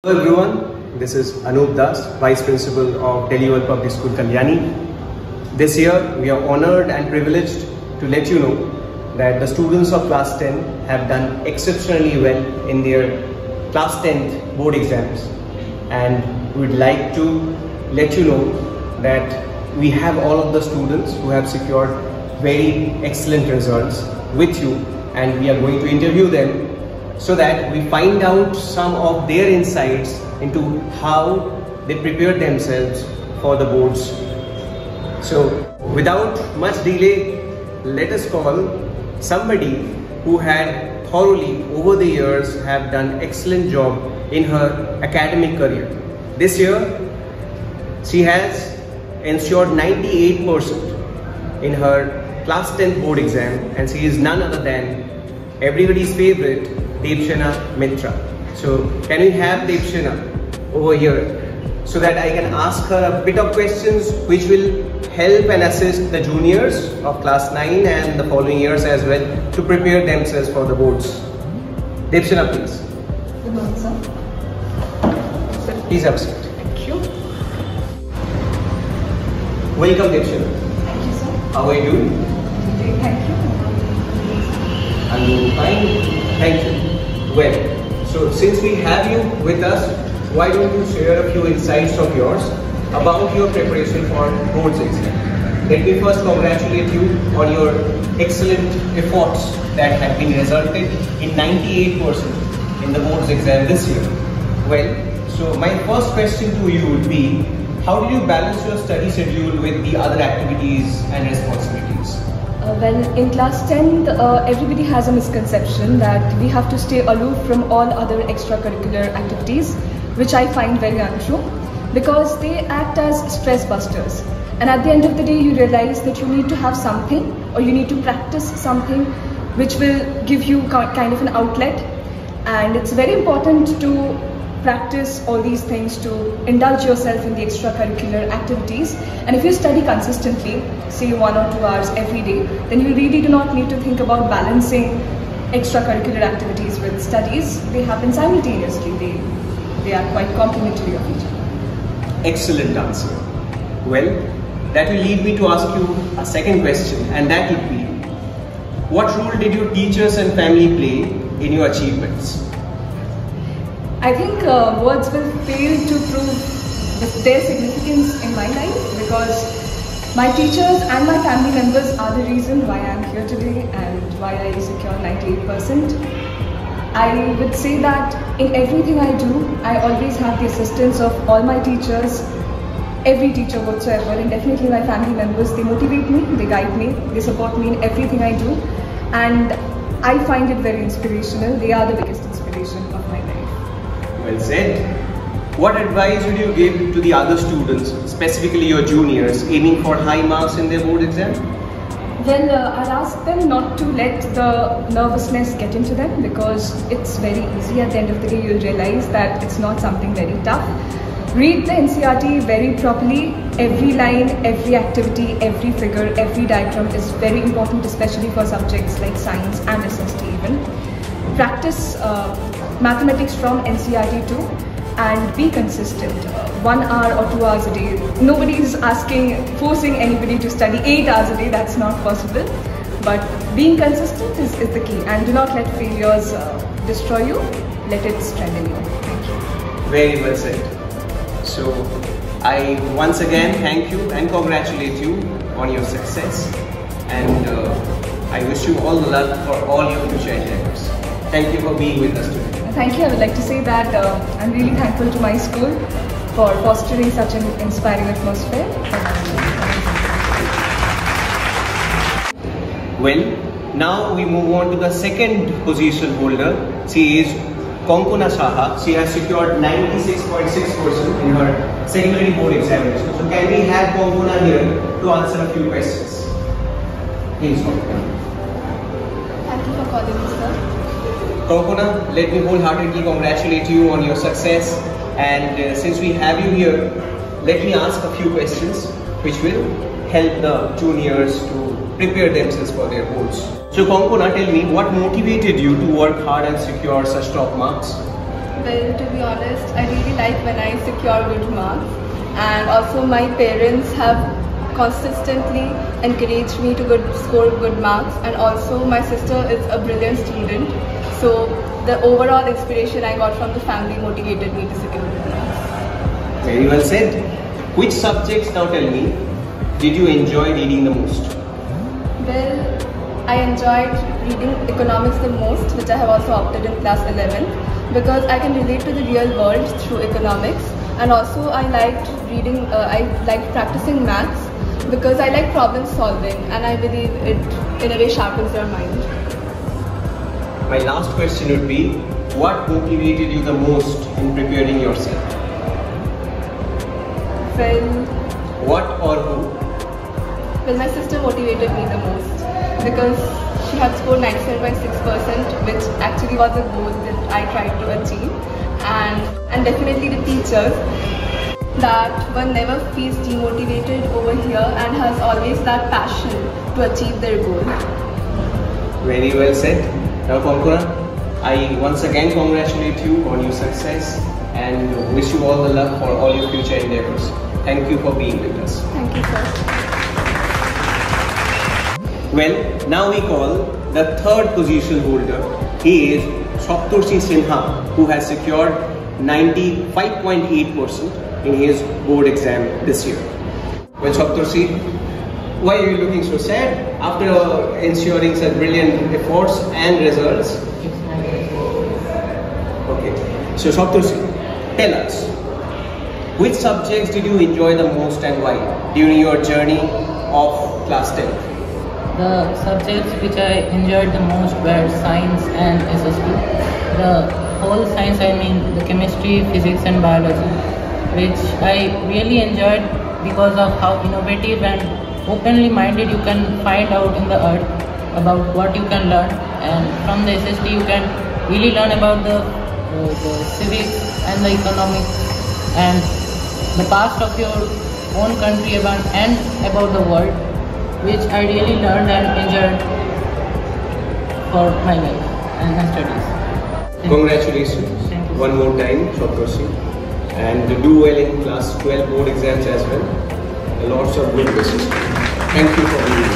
Hello everyone, this is Anup Das, Vice Principal of Delhi World Public School, Kalyani. This year, we are honored and privileged to let you know that the students of class 10 have done exceptionally well in their class 10th board exams. And we would like to let you know that we have all of the students who have secured very excellent results with you, and we are going to interview them so that we find out some of their insights into how they prepare themselves for the boards. So without much delay, let us call somebody who had thoroughly over the years have done excellent job in her academic career. This year, she has ensured 98% in her class 10th board exam, and she is none other than everybody's favorite, Deepshana Mitra. So can we have Deepshana over here so that I can ask her a bit of questions which will help and assist the juniors of class 9 and the following years as well to prepare themselves for the boards. Deepshana, please. Good morning, sir. Please have a seat. Thank you. Welcome, Deepshana. Thank you, sir. How are you doing? Thank you. I'm doing fine. Thank you. Well, so since we have you with us, why don't you share a few insights of yours about your preparation for boards exam? Let me first congratulate you on your excellent efforts that have been resulted in 98% in the boards exam this year. Well, so my first question to you would be, how do you balance your study schedule with the other activities and responsibilities? Well, in class 10, everybody has a misconception that we have to stay aloof from all other extracurricular activities, which I find very untrue, because they act as stress busters. And at the end of the day, you realize that you need to have something, or you need to practice something which will give you kind of an outlet. And it's very important to practice all these things to indulge yourself in the extracurricular activities. And if you study consistently, say 1 or 2 hours every day, then you really do not need to think about balancing extracurricular activities with studies. They happen simultaneously. They are quite complementary of each other. Excellent answer. Well, that will lead me to ask you a second question, and that would be, what role did your teachers and family play in your achievements? I think words will fail to prove their significance in my life, because my teachers and my family members are the reason why I am here today and why I secure 98%. I would say that in everything I do, I always have the assistance of all my teachers, every teacher whatsoever, and definitely my family members. They motivate me, they guide me, they support me in everything I do, and I find it very inspirational. They are the biggest inspiration of my life. Well said. What advice would you give to the other students, specifically your juniors, aiming for high marks in their board exam? Well, I'll ask them not to let the nervousness get into them, because it's very easy. At the end of the day, you'll realize that it's not something very tough. Read the NCERT very properly. Every line, every activity, every figure, every diagram is very important, especially for subjects like science and SST even. Practice mathematics from NCERT too, and be consistent. 1 hour or 2 hours a day. Nobody is forcing anybody to study 8 hours a day. That's not possible. But being consistent is the key. And do not let failures destroy you. Let it strengthen you. Thank you. Very well said. So I once again thank you and congratulate you on your success. And I wish you all the luck for all your future endeavors. Thank you for being with us today. Thank you. I would like to say that I'm really thankful to my school for fostering such an inspiring atmosphere. Well, now we move on to the second position holder. She is Konkona Saha. She has secured 96.6% in her secondary board examination. So can we have Konkona here to answer a few questions? Please, Konkona. Thank you for calling me, sir. Konkona, let me wholeheartedly congratulate you on your success, and since we have you here, let me ask a few questions which will help the juniors to prepare themselves for their boards. So Konkona, tell me, what motivated you to work hard and secure such top marks? Well, to be honest, I really like when I secure good marks, and also my parents have consistently encouraged me to score good marks, and also my sister is a brilliant student, so the overall inspiration I got from the family motivated me to secure good marks. Very well said. Which subjects, now tell me, did you enjoy reading the most? Well, I enjoyed reading economics the most, which I have also opted in class 11, because I can relate to the real world through economics, and also I liked practicing maths because I like problem solving, and I believe it in a way sharpens your mind. My last question would be, what motivated you the most in preparing yourself? Well, what or who? Well, my sister motivated me the most because she had scored 97.6%, which actually was a goal that I tried to achieve, and definitely the teachers, that one never feels demotivated over here and has always that passion to achieve their goal. Very well said. Now Pankura, I once again congratulate you on your success and wish you all the luck for all your future endeavors. Thank you for being with us. Thank you, sir. Well, now we call the third position holder. He is Saptarshi Sinha, who has secured 95.8% in his board exam this year. Well, Saptarshi, why are you looking so sad after ensuring such brilliant efforts and results? Okay, so Saptarshi, tell us, which subjects did you enjoy the most and why during your journey of class 10? The subjects which I enjoyed the most were science and SST. The whole science, I mean the chemistry, physics and biology, which I really enjoyed because of how innovative and openly minded you can find out in the earth about what you can learn, and from the SST you can really learn about the civics and the economics and the past of your own country and about the world, which I really learned and enjoyed for my life and my studies. Congratulations one more time, Saptarshi, and do well in class 12 board exams as well. Lots of good wishes. Thank you for being with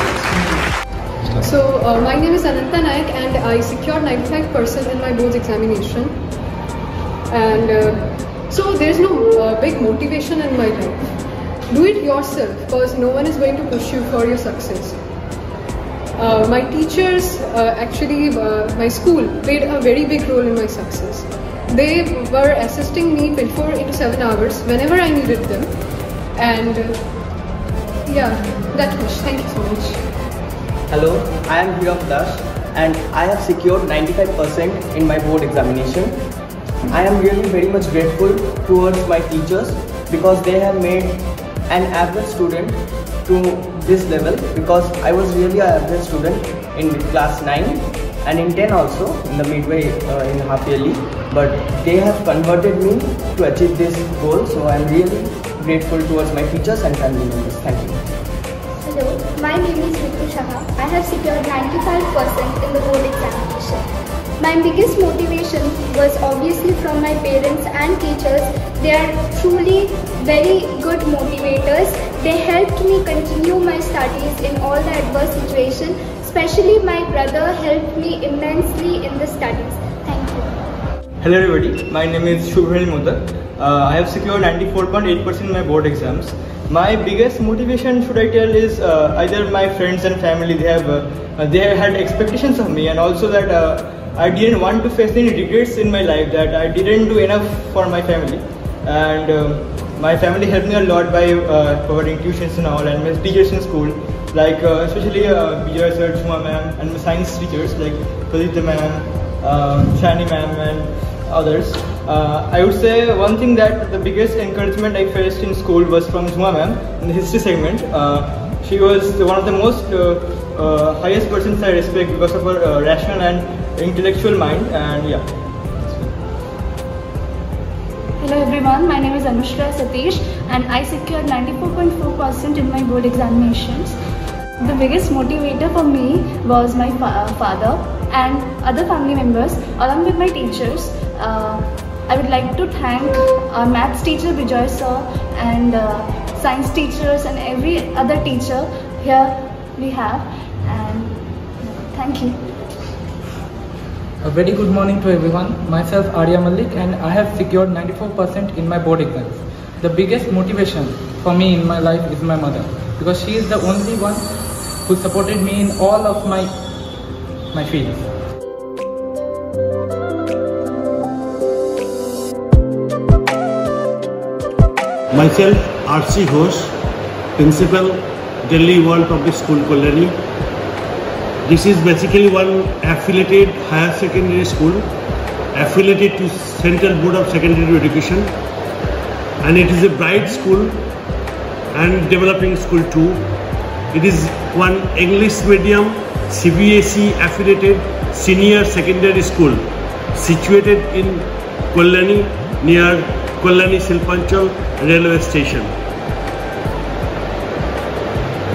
us. So, my name is Ananta Naik and I secured 95% in my board's examination. And so there is no big motivation in my life. Do it yourself because no one is going to push you for your success. My teachers, my school played a very big role in my success. They were assisting me 24/7 hours whenever I needed them. And yeah, that much. Thank you so much. Hello, I am Hirav Das and I have secured 95% in my board examination. I am really very much grateful towards my teachers because they have made an average student to this level, because I was really an average student in class 9 and in 10 also in the midway in half yearly, but they have converted me to achieve this goal, so I am really grateful towards my teachers and family members. Thank you. Hello, my name is Ritu Shah. I have secured 95% in the board examination. My biggest motivation was obviously from my parents and teachers. They are truly very good motivators. They helped me continue my studies in all the adverse situations. Especially my brother helped me immensely in the studies. Thank you. Hello everybody, my name is Shubhrail Modak. I have secured 94.8% in my board exams. My biggest motivation, should I tell, is either my friends and family. They had expectations of me, and also that I didn't want to face any regrets in my life, that I didn't do enough for my family. And my family helped me a lot by providing tuitions and all, and my teachers in school, like especially Vijay sir, Juma ma'am, and my science teachers like Pradita ma'am, Shani ma'am and others. I would say one thing that the biggest encouragement I faced in school was from Juma ma'am in the history segment. She was one of the most highest persons I respect because of her rational and intellectual mind, and yeah. Hello everyone, my name is Anushka Satish and I secured 94.4% in my board examinations. The biggest motivator for me was my father and other family members along with my teachers. I would like to thank our maths teacher Bijoy sir and science teachers and every other teacher here we have, and thank you. A very good morning to everyone. Myself Arya Malik, and I have secured 94% in my board exams. The biggest motivation for me in my life is my mother, because she is the only one who supported me in all of my fields. Myself, R.C. Ghosh, Principal, Delhi World Public School, Kalyani. This is basically one affiliated higher secondary school, affiliated to Central Board of Secondary Education, and it is a bright school and developing school too. It is one English medium CBSE affiliated senior secondary school situated in Kalyani near Kalyani Silpanchal railway station.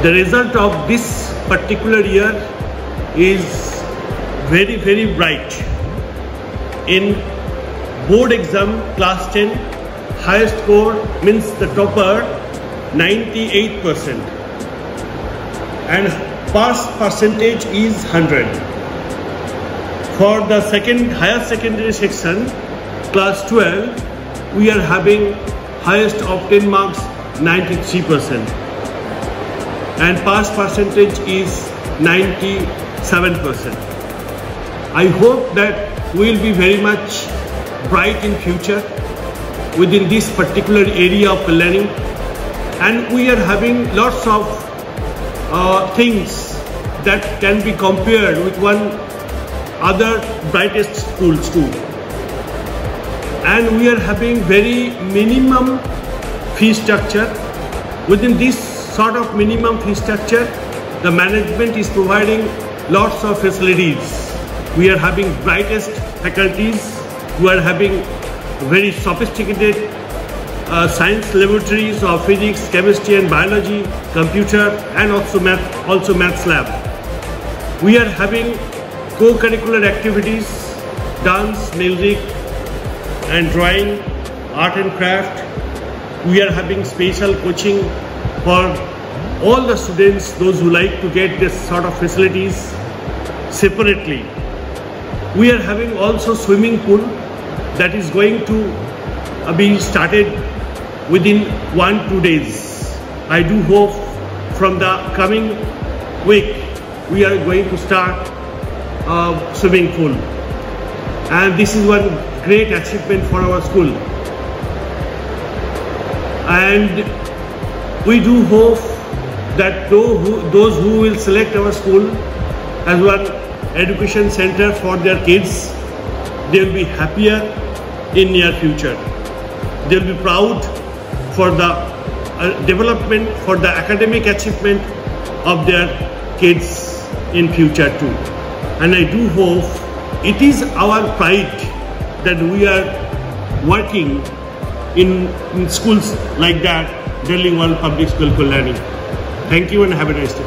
The result of this particular year is very, very bright. In board exam class 10, highest score means the topper 98%, and pass percentage is 100. For the second higher secondary section, class 12, we are having highest of 10 marks 93%, and pass percentage is 97%. I hope that we will be very much bright in future within this particular area of learning, and we are having lots of things that can be compared with one other brightest schools too. And we are having very minimum fee structure. Within this sort of minimum fee structure, the management is providing lots of facilities. We are having brightest faculties who are having very sophisticated science laboratories of physics, chemistry and biology, computer, and also maths lab. We are having co-curricular activities, dance, music and drawing, art and craft. We are having special coaching for all the students, those who like to get this sort of facilities separately. We are having also swimming pool that is going to be started within 1-2 days. I do hope from the coming week we are going to start swimming pool, and this is one great achievement for our school. And we do hope that those who will select our school as one education center for their kids, they will be happier in near future. They will be proud for the development, for the academic achievement of their kids in future too. And I do hope it is our pride that we are working in schools like that, Delhi World Public School, Kalyani. Thank you and have a nice day.